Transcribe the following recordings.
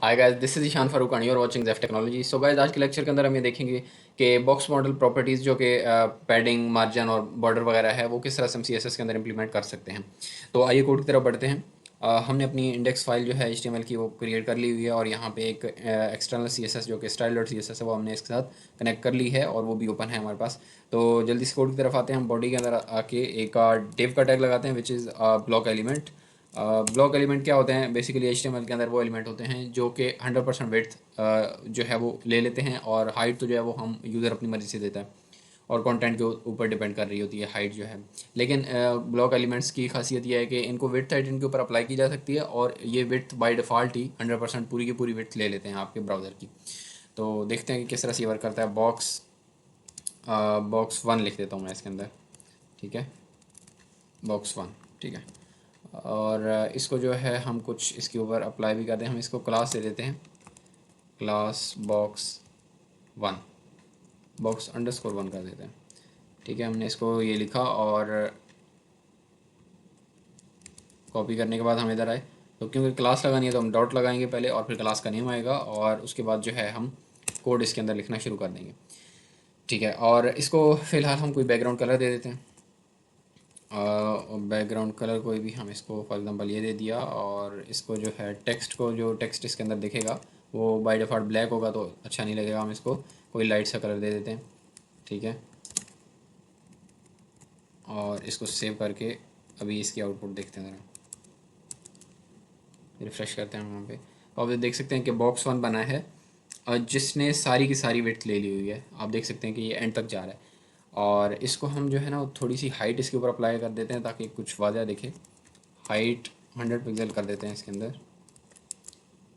Hi guys, this is Ishan Farooq and you are watching Zeph technology. So guys, आज के lecture के अंदर हम ये देखेंगे कि बॉक्स मॉडल प्रॉपर्टीज़ जो कि पैडिंग, मार्जिन और बॉर्डर वगैरह है, वो किस तरह से हम CSS के अंदर इंप्लीमेंट कर सकते हैं। तो आइए कोड की तरफ बढ़ते हैं। हमने अपनी इंडेक्स फाइल जो है HTML की वो क्रिएट कर ली हुई है और यहाँ पे एक एक्सटर्नल CSS जो कि style.css है वो हमने इसके साथ कनेक्ट कर ली है और वो भी ओपन है हमारे पास। तो जल्दी से कोड की तरफ आते हैं। हम बॉडी के अंदर आके एक डिव का टैग लगाते हैं which is block element. Block element क्या होते हैं? बेसिकली HTML के अंदर वो एलिमेंट होते हैं जो कि 100% विड्थ जो है वो ले लेते हैं, और हाइट तो जो है वो हम यूज़र अपनी मर्ज़ी से देता है और कंटेंट के ऊपर डिपेंड कर रही होती है हाइट जो है। लेकिन ब्लॉक एलिमेंट्स की खासियत यह है कि इनको विड्थ हाइट इनके ऊपर अप्लाई की जा सकती है और ये विड्थ बाय डिफ़ॉल्ट ही 100% पूरी की पूरी विड्थ ले लेते हैं आपके ब्राउज़र की। तो देखते हैं कि किस तरह से ये वर्क करता है। बॉक्स 1 लिख देता हूँ मैं इसके अंदर, ठीक है, बॉक्स 1, ठीक है। और इसको जो है हम कुछ इसके ऊपर अप्लाई भी करते हैं। हम इसको क्लास दे देते हैं, क्लास बॉक्स 1, बॉक्स_1 कर देते हैं, ठीक है। हमने इसको ये लिखा और कॉपी करने के बाद हम इधर आए, तो क्योंकि क्लास लगानी है तो हम डॉट लगाएंगे पहले और फिर क्लास का नेम आएगा और उसके बाद जो है हम कोड इसके अंदर लिखना शुरू कर देंगे, ठीक है। और इसको फ़िलहाल हम कोई बैकग्राउंड कलर दे देते हैं। बैकग्राउंड कलर कोई भी, हम इसको फॉर एग्जांपल ये दे दिया। और इसको जो है टेक्स्ट को, जो टेक्स्ट इसके अंदर दिखेगा वो बाय डिफ़ॉल्ट ब्लैक होगा तो अच्छा नहीं लगेगा, हम इसको कोई लाइट सा कलर दे देते हैं, ठीक है। और इसको सेव करके अभी इसकी आउटपुट देखते हैं, ज़रा रिफ़्रेश करते हैं वहाँ पे। तो आप देख सकते हैं कि बॉक्स 1 बना है और जिसने सारी की सारी विड्थ ले ली हुई है। आप देख सकते हैं कि ये एंड तक जा रहा है। और इसको हम जो है ना थोड़ी सी हाइट इसके ऊपर अप्लाई कर देते हैं ताकि कुछ वाज़ा दिखे। हाइट 100 पिक्सल कर देते हैं इसके अंदर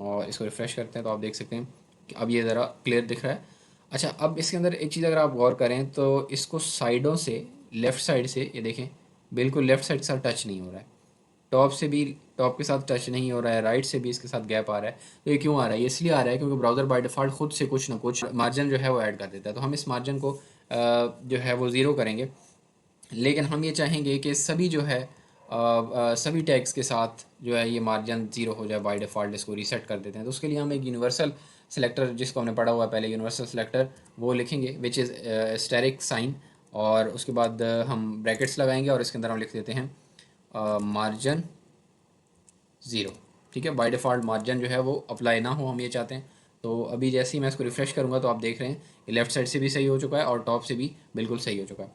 और इसको रिफ़्रेश करते हैं तो आप देख सकते हैं कि अब ये ज़रा क्लियर दिख रहा है। अच्छा, अब इसके अंदर एक चीज़ अगर आप गौर करें तो इसको साइडों से, लेफ़्ट साइड से, ये देखें बिल्कुल लेफ़्ट साइड के साथ टच नहीं हो रहा है। टॉप से भी, टॉप के साथ टच नहीं हो रहा है, राइट से भी इसके साथ गैप आ रहा है। तो ये क्यों आ रहा है? ये इसलिए आ रहा है क्योंकि ब्राउज़र बाय डिफ़ॉल्ट खुद से कुछ ना कुछ मार्जिन जो है वो ऐड कर देता है। तो हम इस मार्जिन को जो है वो ज़ीरो करेंगे। लेकिन हम ये चाहेंगे कि सभी जो है सभी टैग्स के साथ जो है ये मार्जिन ज़ीरो हो जाए बाय डिफ़ॉल्ट। इसको रीसेट कर देते हैं। तो उसके लिए हम एक यूनिवर्सल सेलेक्टर, जिसको हमने पढ़ा हुआ है पहले, यूनिवर्सल सेलेक्टर वो लिखेंगे विच इज़ स्टेरिक साइन। और उसके बाद हम ब्रैकेट्स लगाएंगे और इसके अंदर हम लिख देते हैं मार्जिन 0, ठीक है। बाय डिफ़ॉल्ट मार्जिन जो है वो अप्लाई ना हो, हम ये चाहते हैं। तो अभी जैसे ही मैं इसको रिफ़्रेश करूँगा तो आप देख रहे हैं कि लेफ़्ट साइड से भी सही हो चुका है और टॉप से भी बिल्कुल सही हो चुका है।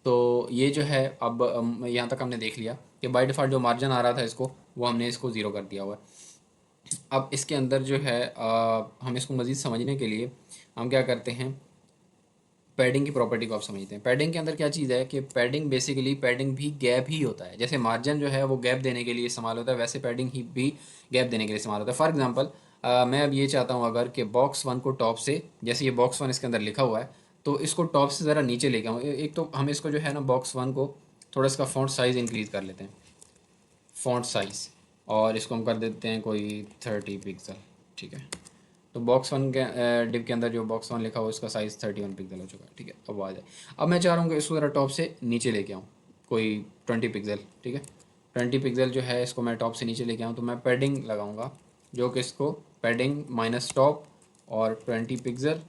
तो ये जो है अब यहाँ तक हमने देख लिया कि बाय डिफ़ॉल्ट जो मार्जिन आ रहा था इसको, वो हमने इसको ज़ीरो कर दिया हुआ है। अब इसके अंदर जो है हम इसको मज़ीद समझने के लिए हम क्या करते हैं, पैडिंग की प्रॉपर्टी को आप समझते हैं। पैडिंग के अंदर क्या चीज़ है कि पैडिंग बेसिकली, पैडिंग भी गैप ही होता है। जैसे मार्जिन जो है वो गैप देने के लिए इस्तेमाल होता है, वैसे पैडिंग ही भी गैप देने के लिए इस्तेमाल होता है। फॉर एग्जांपल मैं अब ये चाहता हूँ अगर कि बॉक्स 1 को टॉप से, जैसे ये बॉक्स 1 इसके अंदर लिखा हुआ है, तो इसको टॉप से ज़रा नीचे लेके आऊँ। एक तो हम इसको जो है ना बॉक्स 1 को थोड़ा इसका फ़ॉन्ट साइज़ इंक्रीज़ कर लेते हैं, फ़ॉन्ट साइज़, और इसको हम कर देते हैं कोई 30 पिक्सल, ठीक है। तो बॉक्स 1 के डिव के अंदर जो बॉक्स 1 लिखा हो उसका साइज़ 31 पिक्सल हो चुका है, ठीक है। अब आ जाए, अब मैं चाह रहा हूँ कि इसको ज़रा टॉप से नीचे लेके आऊँ, कोई 20 पिक्सल, ठीक है। 20 पिक्सल जो है इसको मैं टॉप से नीचे लेके आऊँ तो मैं पैडिंग लगाऊंगा, जो कि इसको पैडिंग माइनस टॉप और 20 पिक्सल,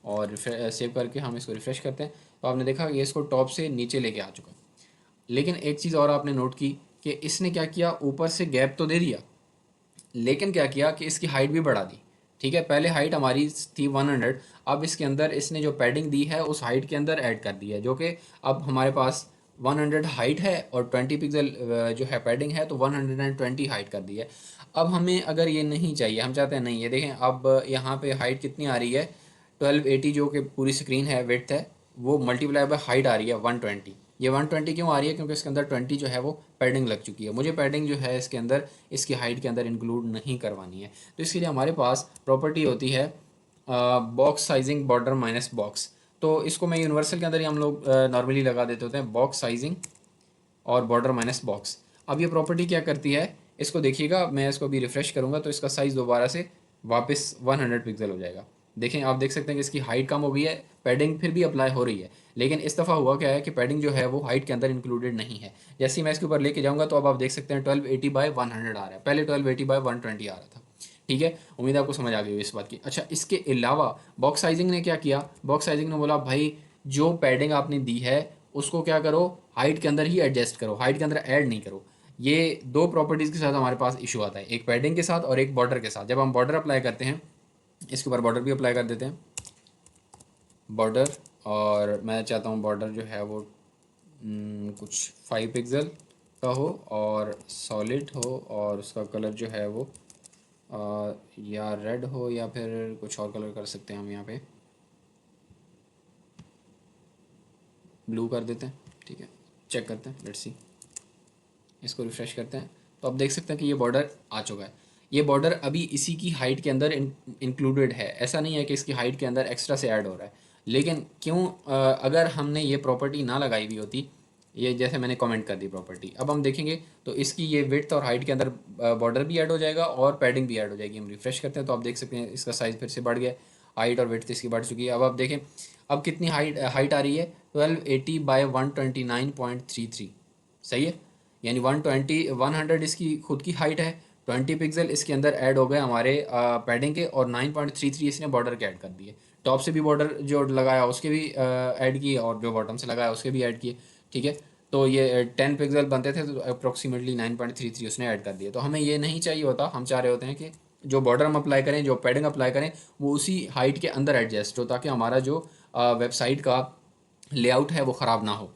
और सेव करके हम इसको रिफ़्रेश करते हैं तो आपने देखा ये इसको टॉप से नीचे लेके आ चुका है। लेकिन एक चीज़ और आपने नोट की कि इसने क्या किया, ऊपर से गैप तो दे दिया, लेकिन क्या किया कि इसकी हाइट भी बढ़ा दी, ठीक है। पहले हाइट हमारी थी 100, अब इसके अंदर इसने जो पैडिंग दी है उस हाइट के अंदर ऐड कर दी है, जो कि अब हमारे पास 100 हाइट है और 20 पिक्सल जो है पैडिंग है, तो 120 हाइट कर दी है। अब हमें अगर ये नहीं चाहिए, हम चाहते हैं नहीं, ये देखें अब यहाँ पे हाइट कितनी आ रही है, 1280 जो कि पूरी स्क्रीन है, विड्थ है, वो मल्टीप्लाई बाय हाइट आ रही है 120। ये 120 क्यों आ रही है? क्योंकि इसके अंदर 20 जो है वो पैडिंग लग चुकी है। मुझे पैडिंग जो है इसके अंदर, इसकी हाइट के अंदर इंक्लूड नहीं करवानी है। तो इसके लिए हमारे पास प्रॉपर्टी होती है box sizing border minus box. तो इसको मैं यूनिवर्सल के अंदर ही हम लोग नॉर्मली लगा देते होते हैं, बॉक्स साइजिंग और बॉर्डर माइनस बॉक्स। अब ये प्रॉपर्टी क्या करती है, इसको देखिएगा, मैं इसको अभी रिफ़्रेश करूँगा तो इसका साइज़ दोबारा से वापस 100 पिक्सल हो जाएगा। देखें, आप देख सकते हैं कि इसकी हाइट कम हो गई है, पैडिंग फिर भी अप्लाई हो रही है, लेकिन इस दफ़ा हुआ क्या है कि पैडिंग जो है वो हाइट के अंदर इंक्लूडेड नहीं है। जैसे ही मैं इसके ऊपर लेके जाऊँगा तो अब आप देख सकते हैं 1280 बाय 100 आ रहा है, पहले 1280 बाय 120 आ रहा था, ठीक है, उम्मीद है आपको समझ आ गई होगी इस बात की। अच्छा, इसके अलावा बॉक्स साइजिंग ने क्या किया, बॉक्स साइजिंग ने बोला भाई जो पैडिंग आपने दी है उसको क्या करो, हाइट के अंदर ही एडजस्ट करो, हाइट के अंदर ऐड नहीं करो। ये दो प्रॉपर्टीज़ के साथ हमारे पास इशू आता है, एक पैडिंग के साथ और एक बॉर्डर के साथ। जब हम बॉर्डर अप्लाई करते हैं, इसके ऊपर बॉर्डर भी अप्लाई कर देते हैं, बॉर्डर, और मैं चाहता हूँ बॉर्डर जो है वो कुछ 5 पिक्सल का हो और सॉलिड हो, और उसका कलर जो है वो या रेड हो या फिर कुछ और कलर कर सकते हैं हम यहाँ पे, ब्लू कर देते हैं। ठीक है, चेक करते हैं, लेट्स सी, इसको रिफ़्रेश करते हैं तो आप देख सकते हैं कि ये बॉर्डर आ चुका है। ये बॉर्डर अभी इसी की हाइट के अंदर इंक्लूडेड है, ऐसा नहीं है कि इसकी हाइट के अंदर एक्स्ट्रा से ऐड हो रहा है। लेकिन क्यों, अगर हमने ये प्रॉपर्टी ना लगाई हुई होती, ये जैसे मैंने कमेंट कर दी प्रॉपर्टी, अब हम देखेंगे तो इसकी ये विड्थ और हाइट के अंदर बॉर्डर भी ऐड हो जाएगा और पैडिंग भी ऐड हो जाएगी। हम रिफ्रेश करते हैं तो आप देख सकते हैं इसका साइज़ फिर से बढ़ गया, हाइट और विड्थ इसकी बढ़ चुकी है। अब आप देखें अब कितनी हाइट हाइट आ रही है, 1280 बाय 129.33, सही है। यानी 100 इसकी खुद की हाइट है, 20 पिक्सल इसके अंदर ऐड हो गए हमारे पैडिंग के, और 9.33 इसने बॉर्डर के ऐड कर दिए। टॉप से भी बॉर्डर जो लगाया उसके भी ऐड किए, और जो बॉटम से लगाया उसके भी ऐड किए। ठीक है, तो ये 10 पिक्सल बनते थे तो अप्रोक्सीमेटली 9.33 उसने ऐड कर दिए। तो हमें ये नहीं चाहिए होता, हम चाह रहे होते हैं कि जो बॉर्डर हम अप्लाई करें, जो पैडिंग अप्लाई करें, वो उसी हाइट के अंदर एडजस्ट हो, ताकि हमारा जो वेबसाइट का लेआउट है वो ख़राब ना हो।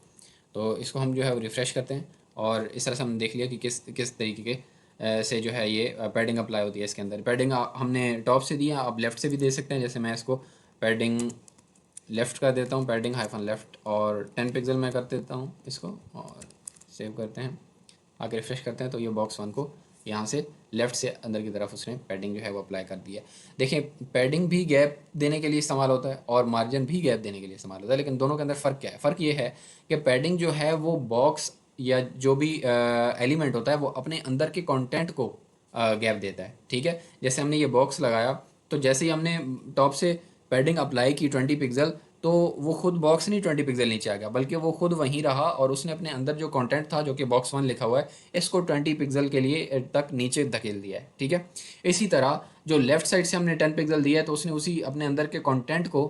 तो इसको हम जो है वो रिफ़्रेश करते हैं, और इस तरह से हमने देख लिया कि किस किस तरीके के से जो है ये पैडिंग अप्लाई होती है। इसके अंदर पैडिंग हमने टॉप से दिया, आप लेफ़्ट से भी दे सकते हैं। जैसे मैं इसको पैडिंग लेफ़्ट कर देता हूँ, पैडिंग हाइफन लेफ़्ट, और 10 पिक्सल में कर देता हूँ इसको, और सेव करते हैं। आगे रिफ्रेश करते हैं तो ये बॉक्स वन को यहाँ से लेफ़्ट से अंदर की तरफ उसने पैडिंग जो है वो अप्लाई कर दिया है। देखिए, पैडिंग भी गैप देने के लिए इस्तेमाल होता है और मार्जिन भी गैप देने के लिए इस्तेमाल होता है, लेकिन दोनों के अंदर फ़र्क क्या है? फ़र्क ये है कि पैडिंग जो है वो बॉक्स या जो भी एलिमेंट होता है वो अपने अंदर के कंटेंट को गैप देता है। ठीक है, जैसे हमने ये बॉक्स लगाया तो जैसे ही हमने टॉप से पैडिंग अप्लाई की 20 पिक्सल, तो वो खुद बॉक्स नहीं 20 पिक्सल नीचे आ गया, बल्कि वो खुद वहीं रहा और उसने अपने अंदर जो कंटेंट था जो कि बॉक्स वन लिखा हुआ है, इसको 20 पिक्सल के लिए तक नीचे धकेल दिया है। ठीक है, इसी तरह जो लेफ्ट साइड से हमने 10 पिक्सल दिया है तो उसने उसी अपने अंदर के कंटेंट को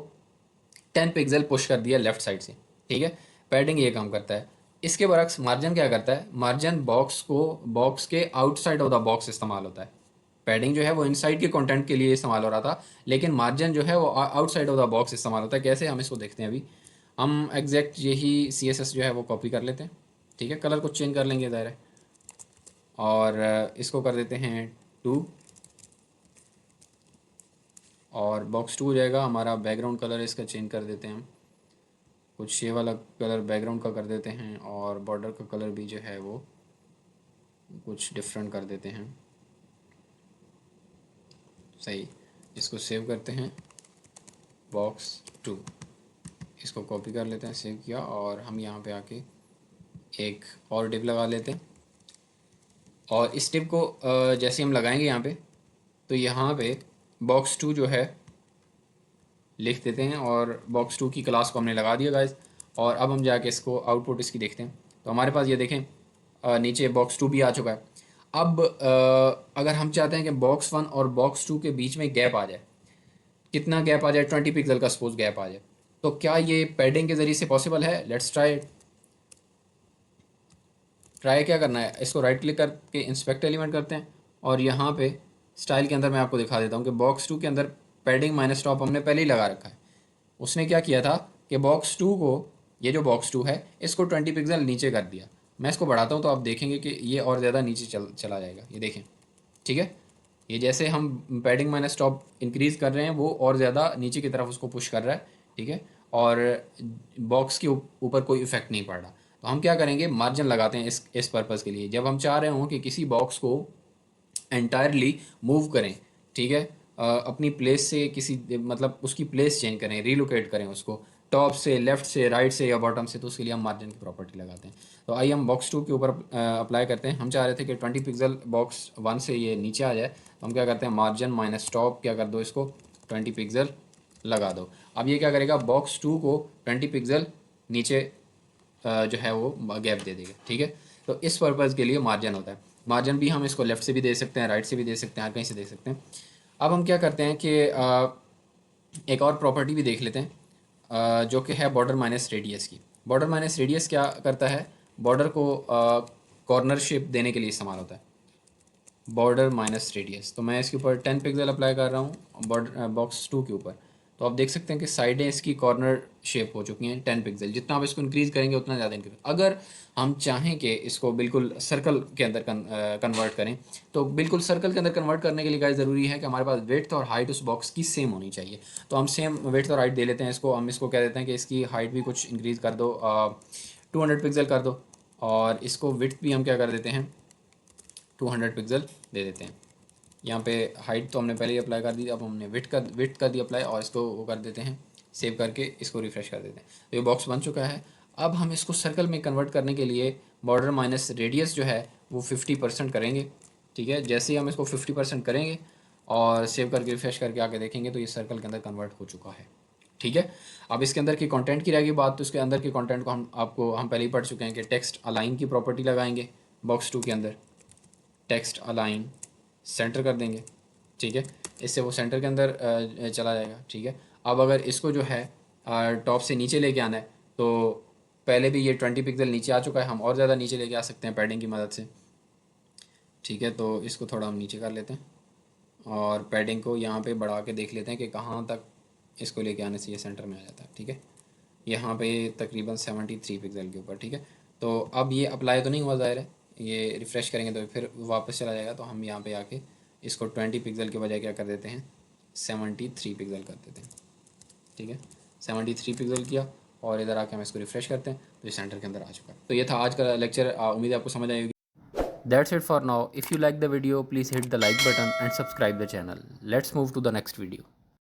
10 पिक्सल पुश कर दिया लेफ्ट साइड से। ठीक है, पैडिंग ये काम करता है। इसके बरक्स मार्जिन क्या करता है, मार्जिन बॉक्स को बॉक्स के आउटसाइड ऑफ द बॉक्स इस्तेमाल होता है। पैडिंग जो है वो इनसाइड के कंटेंट के लिए इस्तेमाल हो रहा था, लेकिन मार्जिन जो है वो आउटसाइड ऑफ द बॉक्स इस्तेमाल होता है। कैसे, हम इसको देखते हैं अभी। हम एग्जैक्ट यही CSS जो है वो कॉपी कर लेते हैं। ठीक है, कलर को चेंज कर लेंगे ज़ाहिर है, और इसको कर देते हैं 2, और बॉक्स 2 हो जाएगा हमारा। बैकग्राउंड कलर इसका चेंज कर देते हैं हम, कुछ ये वाला कलर बैकग्राउंड का कर देते हैं, और बॉर्डर का कलर भी जो है वो कुछ डिफरेंट कर देते हैं। सही, इसको सेव करते हैं, बॉक्स 2, इसको कॉपी कर लेते हैं, सेव किया, और हम यहाँ पे आके एक और डिप लगा लेते हैं। और इस डिप को जैसे हम लगाएंगे यहाँ पे, तो यहाँ पे बॉक्स 2 जो है लिख देते हैं, और बॉक्स 2 की क्लास को हमने लगा दिया गाइस। और अब हम जाके इसको आउटपुट इसकी देखते हैं तो हमारे पास ये देखें नीचे बॉक्स 2 भी आ चुका है। अब अगर हम चाहते हैं कि बॉक्स 1 और बॉक्स 2 के बीच में गैप आ जाए, कितना गैप आ जाए, 20 पिक्सल का सपोज गैप आ जाए, तो क्या ये पैडिंग के ज़रिए से पॉसिबल है? Let's try. ट्राई क्या करना है, इसको राइट क्लिक करके इंस्पेक्ट एलिमेंट करते हैं, और यहाँ पे स्टाइल के अंदर मैं आपको दिखा देता हूँ कि बॉक्स 2 के अंदर पैडिंग माइनस टॉप हमने पहले ही लगा रखा है। उसने क्या किया था कि बॉक्स 2 को, ये जो बॉक्स 2 है इसको 20 पिक्सल नीचे कर दिया। मैं इसको बढ़ाता हूँ तो आप देखेंगे कि ये और ज़्यादा नीचे चला जाएगा, ये देखें। ठीक है, ये जैसे हम पैडिंग माइनस टॉप इंक्रीज़ कर रहे हैं वो और ज़्यादा नीचे की तरफ उसको पुश कर रहा है। ठीक है, और बॉक्स के ऊपर कोई इफेक्ट नहीं पड़ रहा। तो हम क्या करेंगे, मार्जिन लगाते हैं इस पर्पज़ के लिए, जब हम चाह रहे हों कि किसी बॉक्स को एंटायरली मूव करें। ठीक है, अपनी प्लेस से किसी, मतलब उसकी प्लेस चेंज करें, रीलोकेट करें उसको, टॉप से, लेफ़्ट से, राइट से या बॉटम से, तो उसके लिए हम मार्जिन की प्रॉपर्टी लगाते हैं। तो आइए हम बॉक्स 2 के ऊपर अप्लाई करते हैं। हम चाह रहे थे कि 20 पिक्सल बॉक्स 1 से ये नीचे आ जाए, तो हम क्या करते हैं, मार्जिन माइनस टॉप क्या कर दो, इसको 20 पिक्सल लगा दो। अब ये क्या करेगा, बॉक्स 2 को 20 पिक्सल नीचे जो है वो गैप दे देगा। ठीक है, तो इस पर्पज़ के लिए मार्जिन होता है। मार्जिन भी हम इसको लेफ़्ट से भी दे सकते हैं, राइट से भी दे सकते हैं, हर कहीं से दे सकते हैं। अब हम क्या करते हैं कि एक और प्रॉपर्टी भी देख लेते हैं, जो कि है बॉर्डर माइनस रेडियस की। बॉर्डर माइनस रेडियस क्या करता है, बॉर्डर को कॉर्नर शेप देने के लिए इस्तेमाल होता है। बॉर्डर माइनस रेडियस, तो मैं इसके ऊपर 10 पिक्सल अप्लाई कर रहा हूँ बॉर्डर बॉक्स 2 के ऊपर। तो आप देख सकते हैं कि साइडें इसकी कॉर्नर शेप हो चुकी हैं 10 पिक्सल। जितना आप इसको इंक्रीज़ करेंगे उतना ज़्यादा इंक्रीज। अगर हम चाहें कि इसको बिल्कुल सर्कल के अंदर कन्वर्ट करें, तो बिल्कुल सर्कल के अंदर कन्वर्ट करने के लिए गाइस ज़रूरी है कि हमारे पास विड्थ और हाइट उस बॉक्स की सेम होनी चाहिए। तो हम सेम विड्थ और हाइट दे लेते हैं इसको। हम इसको कह देते हैं कि इसकी हाइट भी कुछ इंक्रीज़ कर दो, 200 पिक्सल कर दो, और इसको विड्थ भी हम क्या कर देते हैं 200 पिक्सल दे देते हैं। यहाँ पे हाइट तो हमने पहले ही अप्लाई कर दी, अब हमने विड्थ कर दी अप्लाई, और इसको वो कर देते हैं सेव करके, इसको रिफ़्रेश कर देते हैं। तो ये बॉक्स बन चुका है। अब हम इसको सर्कल में कन्वर्ट करने के लिए बॉर्डर माइनस रेडियस जो है वो 50% करेंगे। ठीक है, जैसे ही हम इसको 50% करेंगे और सेव करके रिफ़्रेश करके आके देखेंगे तो ये सर्कल के अंदर कन्वर्ट हो चुका है। ठीक है, अब इसके अंदर की कंटेंट की रहेगी बात। तो इसके अंदर के कंटेंट को हम पहले ही पढ़ चुके हैं कि टेक्स्ट अलाइन की प्रॉपर्टी लगाएंगे बॉक्स 2 के अंदर। टेक्स्ट अलाइन सेंटर कर देंगे। ठीक है, इससे वो सेंटर के अंदर चला जाएगा। ठीक है, अब अगर इसको जो है टॉप से नीचे लेके आना है, तो पहले भी ये 20 पिक्सल नीचे आ चुका है, हम और ज़्यादा नीचे लेके आ सकते हैं पैडिंग की मदद से। ठीक है, तो इसको थोड़ा हम नीचे कर लेते हैं और पैडिंग को यहाँ पे बढ़ा के देख लेते हैं कि कहाँ तक इसको लेके आने से ये सेंटर में आ जाता है। ठीक है, यहाँ पे तकरीबन 73 पिक्सल के ऊपर। ठीक है, तो अब ये अप्लाई तो नहीं हुआ ज़ाहिर है, ये रिफ़्रेश करेंगे तो फिर वापस चला जाएगा। तो हम यहाँ पे आके इसको 20 पिक्सल के बजाय क्या कर देते हैं 73 पिक्सल कर देते हैं। ठीक है, 73 पिक्सल किया और इधर आके हम इसको रिफ़्रेश करते हैं तो ये सेंटर के अंदर आ चुका है। तो ये था आज का लेक्चर, उम्मीद है आपको समझ आई होगी। That's it for now. If you like the video, please hit the like button and subscribe the channel. Let's move to the next video.